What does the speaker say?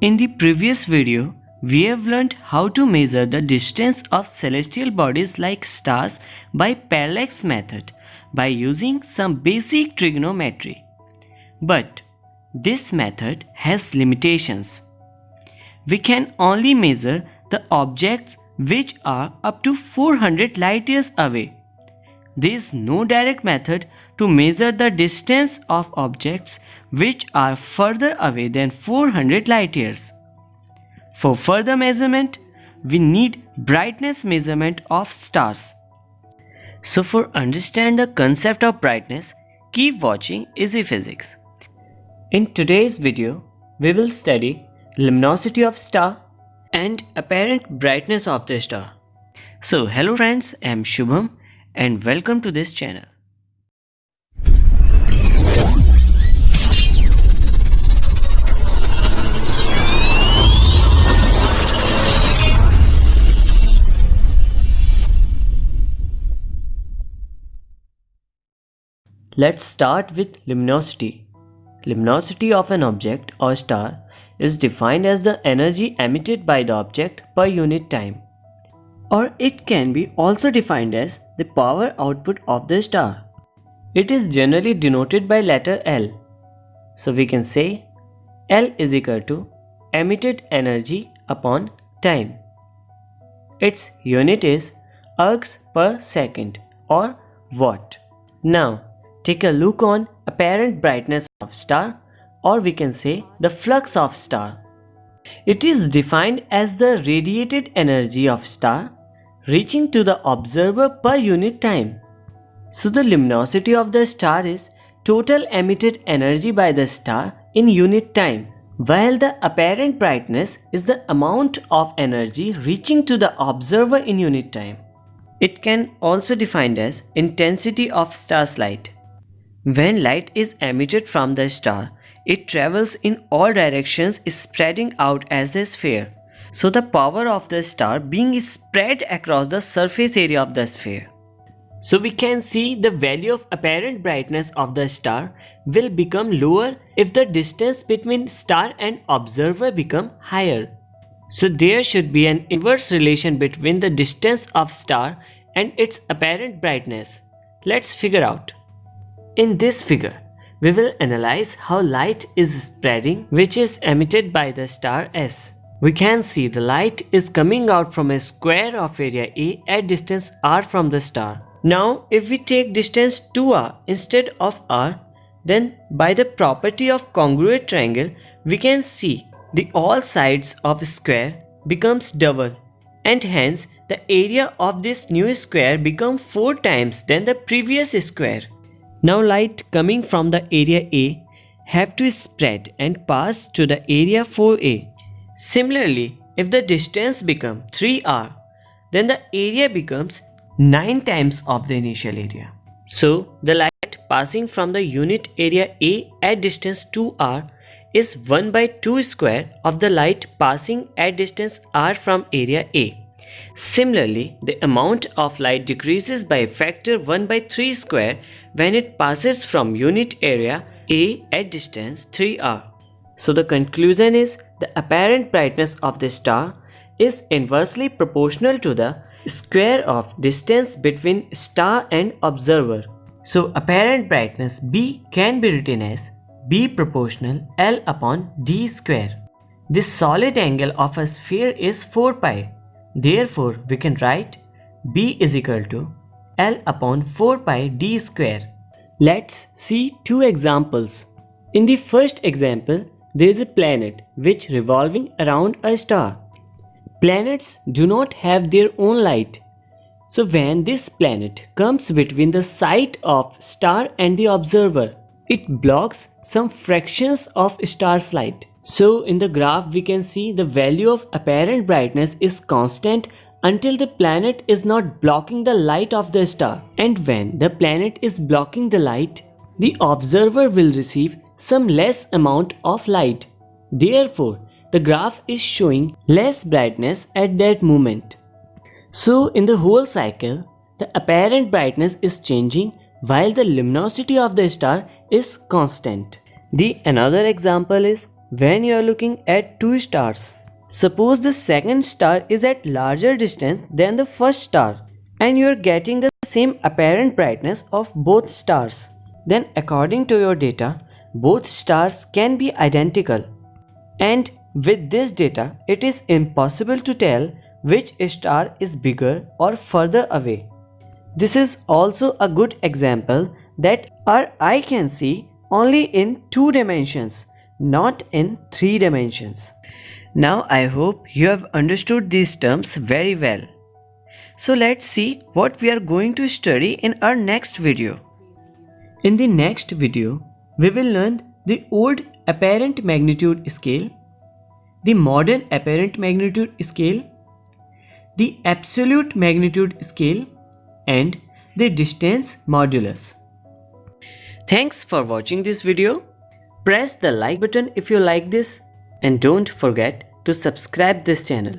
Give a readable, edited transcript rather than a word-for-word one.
In the previous video, we have learned how to measure the distance of celestial bodies like stars by parallax method by using some basic trigonometry. But this method has limitations. We can only measure the objects which are up to 400 light years away. There is no direct method to measure the distance of objects which are further away than 400 light years. For further measurement, we need brightness measurement of stars. So for understand the concept of brightness, keep watching easyFizix. In today's video, we will study luminosity of star and apparent brightness of the star. So hello friends, I am Shubham and welcome to this channel. Let's start with luminosity. Luminosity of an object or star is defined as the energy emitted by the object per unit time. Or it can be also defined as the power output of the star. It is generally denoted by letter L. So we can say L is equal to emitted energy upon time. Its unit is ergs per second or watt. Now take a look on apparent brightness of star, or we can say the flux of star. It is defined as the radiated energy of star reaching to the observer per unit time. So the luminosity of the star is total emitted energy by the star in unit time, while the apparent brightness is the amount of energy reaching to the observer in unit time. It can also be defined as intensity of star's light. When light is emitted from the star, it travels in all directions, spreading out as a sphere. So the power of the star being spread across the surface area of the sphere. So we can see the value of apparent brightness of the star will become lower if the distance between star and observer become higher. So there should be an inverse relation between the distance of star and its apparent brightness. Let's figure out. In this figure, we will analyze how light is spreading, which is emitted by the star S. We can see the light is coming out from a square of area A at distance r from the star. Now if we take distance 2r instead of r, then by the property of congruent triangle, we can see the all sides of a square becomes double, and hence the area of this new square becomes 4 times than the previous square. Now light coming from the area A have to spread and pass to the area 4A. Similarly, if the distance becomes 3r, then the area becomes 9 times of the initial area. So the light passing from the unit area A at distance 2r is 1 by 2 square of the light passing at distance r from area A. Similarly, the amount of light decreases by a factor 1 by 3 square when it passes from unit area A at distance 3r. So the conclusion is the apparent brightness of the star is inversely proportional to the square of distance between star and observer. So apparent brightness B can be written as B proportional L upon D square. This solid angle of a sphere is 4 pi. Therefore, we can write B is equal to L upon 4 pi D square. Let's see two examples. In the first example, there is a planet which revolving around a star. Planets do not have their own light. So when this planet comes between the sight of star and the observer, it blocks some fractions of star's light. So in the graph we can see the value of apparent brightness is constant until the planet is not blocking the light of the star. And when the planet is blocking the light, the observer will receive some less amount of light. Therefore, the graph is showing less brightness at that moment. So in the whole cycle, the apparent brightness is changing while the luminosity of the star is constant. The another example is when you are looking at two stars. Suppose the second star is at larger distance than the first star and you are getting the same apparent brightness of both stars. Then according to your data, both stars can be identical. And with this data, it is impossible to tell which star is bigger or further away. This is also a good example that our eye can see only in 2 dimensions, not in 3 dimensions. Now I hope you have understood these terms very well. So let's see what we are going to study in our next video. In the next video, we will learn the old apparent magnitude scale, the modern apparent magnitude scale, the absolute magnitude scale, and the distance modulus. Thanks for watching this video. Press the like button if you like this and don't forget to subscribe this channel.